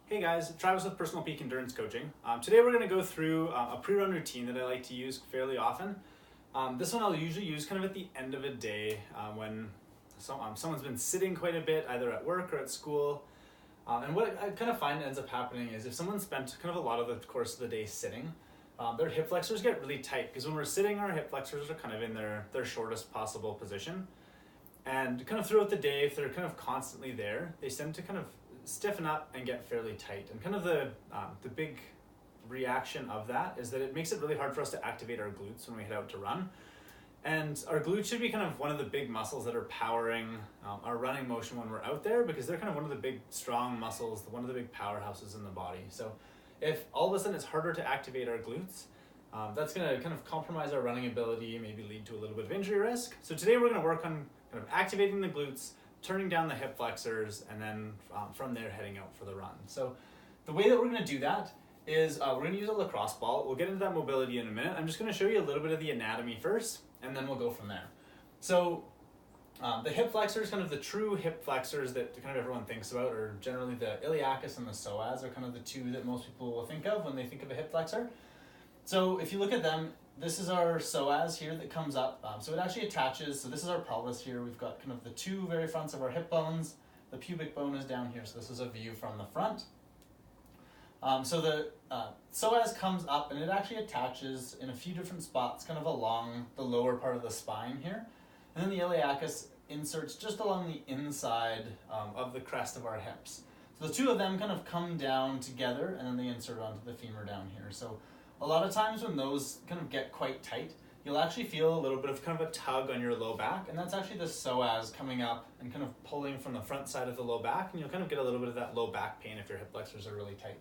Hey guys, Travis with Personal Peak Endurance Coaching. Today we're going to go through a pre-run routine that I like to use fairly often. This one I'll usually use kind of at the end of a day when someone's been sitting quite a bit, either at work or at school. And what I kind of find ends up happening is if someone spent kind of a lot of the course of the day sitting, their hip flexors get really tight because when we're sitting, our hip flexors are kind of in their shortest possible position. And kind of throughout the day, if they're kind of constantly there, they tend to kind of stiffen up and get fairly tight. And kind of the big reaction of that is that it makes it really hard for us to activate our glutes when we head out to run. And our glutes should be kind of one of the big muscles that are powering our running motion when we're out there, because they're kind of one of the big strong muscles, one of the big powerhouses in the body. So if all of a sudden it's harder to activate our glutes, that's going to kind of compromise our running ability, maybe lead to a little bit of injury risk. So today we're going to work on kind of activating the glutes, turning down the hip flexors, and then from there heading out for the run. So the way that we're going to do that is we're going to use a lacrosse ball. We'll get into that mobility in a minute. I'm just going to show you a little bit of the anatomy first, and then we'll go from there. So the hip flexors, kind of the true hip flexors that kind of everyone thinks about, are generally the iliacus and the psoas are kind of the two that most people will think of when they think of a hip flexor. So if you look at them, this is our psoas here that comes up. So it actually attaches, so this is our pelvis here. We've got kind of the two very fronts of our hip bones. The pubic bone is down here, so this is a view from the front. So the psoas comes up and it actually attaches in a few different spots, kind of along the lower part of the spine here. And then the iliacus inserts just along the inside of the crest of our hips. So the two of them kind of come down together and then they insert onto the femur down here. So a lot of times when those kind of get quite tight, you'll actually feel a little bit of kind of a tug on your low back, and that's actually the psoas coming up and kind of pulling from the front side of the low back, and you'll kind of get a little bit of that low back pain if your hip flexors are really tight.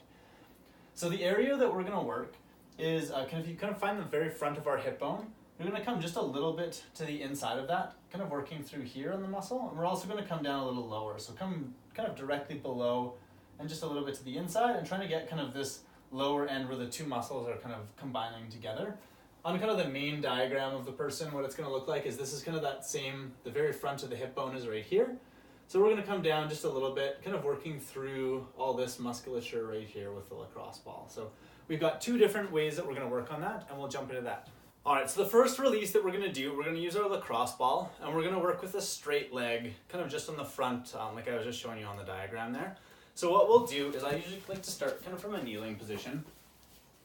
So the area that we're going to work is if you kind of find the very front of our hip bone, we're going to come just a little bit to the inside of that, kind of working through here on the muscle, and we're also going to come down a little lower. So come kind of directly below and just a little bit to the inside, and trying to get kind of this lower end where the two muscles are kind of combining together. On kind of the main diagram of the person, what it's going to look like is this is kind of that same, the very front of the hip bone is right here. So we're going to come down just a little bit, kind of working through all this musculature right here with the lacrosse ball. So we've got two different ways that we're going to work on that, and we'll jump into that. All right, so the first release that we're going to do, we're going to use our lacrosse ball, and we're going to work with a straight leg, kind of just on the front, like I was just showing you on the diagram there. So what we'll do is I usually like to start kind of from a kneeling position.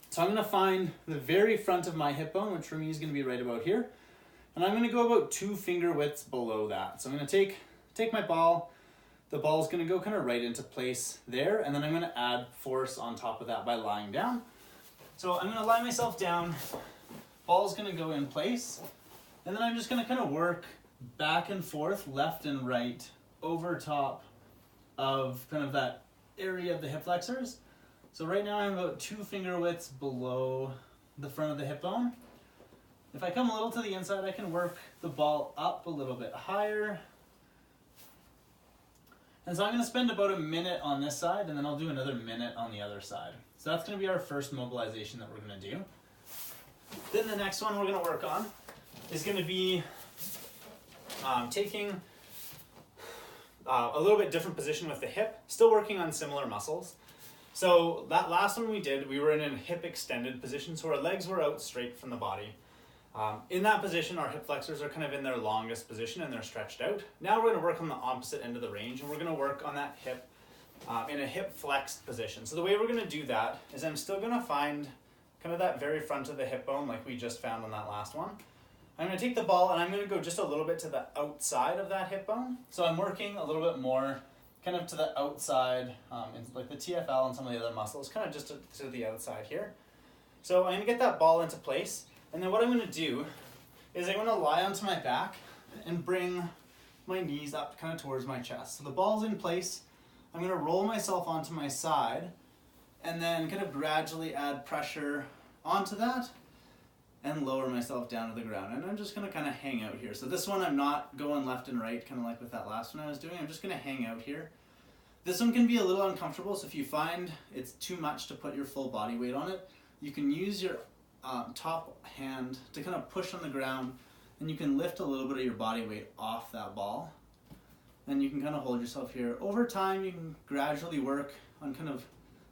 So I'm going to find the very front of my hip bone, which for me is going to be right about here. And I'm going to go about 2 finger widths below that. So I'm going to take my ball. The ball is going to go kind of right into place there. And then I'm going to add force on top of that by lying down. So I'm going to lie myself down. Ball's going to go in place. And then I'm just going to kind of work back and forth, left and right, over top of kind of that area of the hip flexors. So right now I'm about 2 finger widths below the front of the hip bone. If I come a little to the inside, I can work the ball up a little bit higher. And so I'm going to spend about a minute on this side, and then I'll do another minute on the other side. So that's going to be our first mobilization that we're going to do. Then the next one we're going to work on is going to be taking a little bit different position with the hip, still working on similar muscles. So that last one we did, we were in a hip extended position, so our legs were out straight from the body. In that position, our hip flexors are kind of in their longest position and they're stretched out. Now we're going to work on the opposite end of the range, and we're going to work on that hip in a hip flexed position. So the way we're going to do that is I'm still going to find kind of that very front of the hip bone like we just found on that last one. I'm going to take the ball and I'm going to go just a little bit to the outside of that hip bone. So I'm working a little bit more kind of to the outside, like the TFL and some of the other muscles, kind of just to the outside here. So I'm going to get that ball into place. And then what I'm going to do is I'm going to lie onto my back and bring my knees up kind of towards my chest. So the ball's in place. I'm going to roll myself onto my side and then kind of gradually add pressure onto that and lower myself down to the ground. And I'm just going to kind of hang out here. So this one I'm not going left and right, kind of like with that last one I was doing. I'm just going to hang out here. This one can be a little uncomfortable, so if you find it's too much to put your full body weight on it, you can use your top hand to kind of push on the ground, and you can lift a little bit of your body weight off that ball. Then you can kind of hold yourself here. Over time, you can gradually work on kind of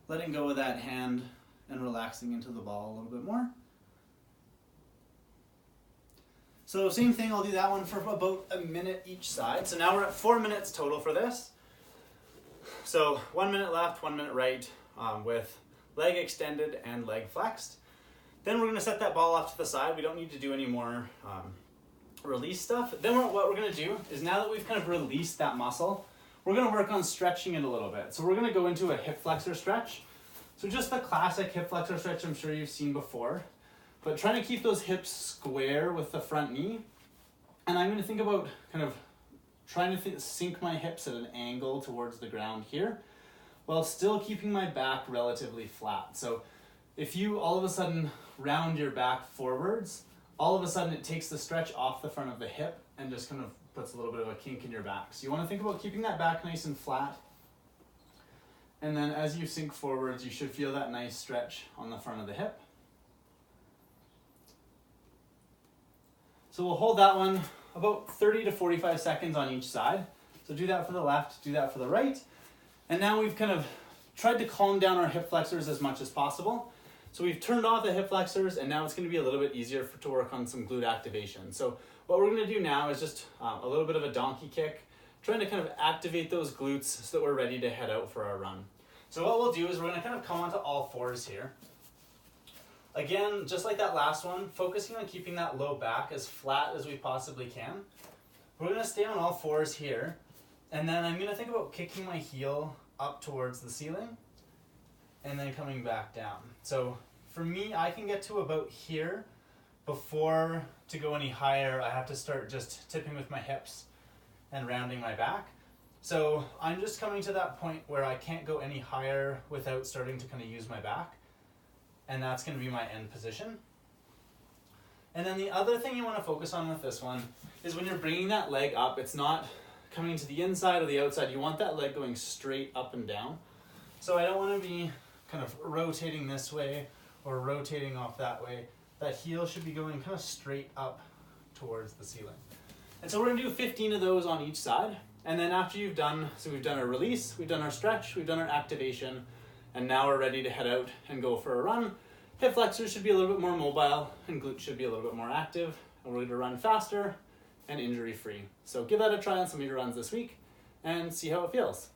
letting go of that hand and relaxing into the ball a little bit more. So same thing, I'll do that one for about a minute each side. So now we're at 4 minutes total for this. So 1 minute left, 1 minute right, with leg extended and leg flexed. Then we're gonna set that ball off to the side. We don't need to do any more release stuff. Then what we're gonna do is, now that we've kind of released that muscle, we're gonna work on stretching it a little bit. So we're gonna go into a hip flexor stretch. So just the classic hip flexor stretch I'm sure you've seen before, but trying to keep those hips square with the front knee. And I'm gonna think about kind of trying to sink my hips at an angle towards the ground here, while still keeping my back relatively flat. So if you all of a sudden round your back forwards, all of a sudden it takes the stretch off the front of the hip and just kind of puts a little bit of a kink in your back. So you want to think about keeping that back nice and flat. And then as you sink forwards, you should feel that nice stretch on the front of the hip. So we'll hold that one about 30 to 45 seconds on each side. So do that for the left, do that for the right. And now we've kind of tried to calm down our hip flexors as much as possible. So we've turned off the hip flexors, and now it's going to be a little bit easier to work on some glute activation. So what we're going to do now is just a little bit of a donkey kick, trying to kind of activate those glutes so that we're ready to head out for our run. So what we'll do is we're going to kind of come onto all fours here. Again, just like that last one, focusing on keeping that low back as flat as we possibly can. We're going to stay on all fours here, and then I'm going to think about kicking my heel up towards the ceiling and then coming back down. So for me, I can get to about here before, to go any higher, I have to start just tipping with my hips and rounding my back. So I'm just coming to that point where I can't go any higher without starting to kind of use my back. And that's going to be my end position. And then the other thing you want to focus on with this one is when you're bringing that leg up, it's not coming to the inside or the outside. You want that leg going straight up and down. So I don't want to be kind of rotating this way or rotating off that way. That heel should be going kind of straight up towards the ceiling. And so we're going to do 15 of those on each side. And then after you've done, so we've done our release, we've done our stretch, we've done our activation, and now we're ready to head out and go for a run. Hip flexors should be a little bit more mobile, and glutes should be a little bit more active, and we're going to run faster and injury-free. So give that a try on some of your runs this week and see how it feels.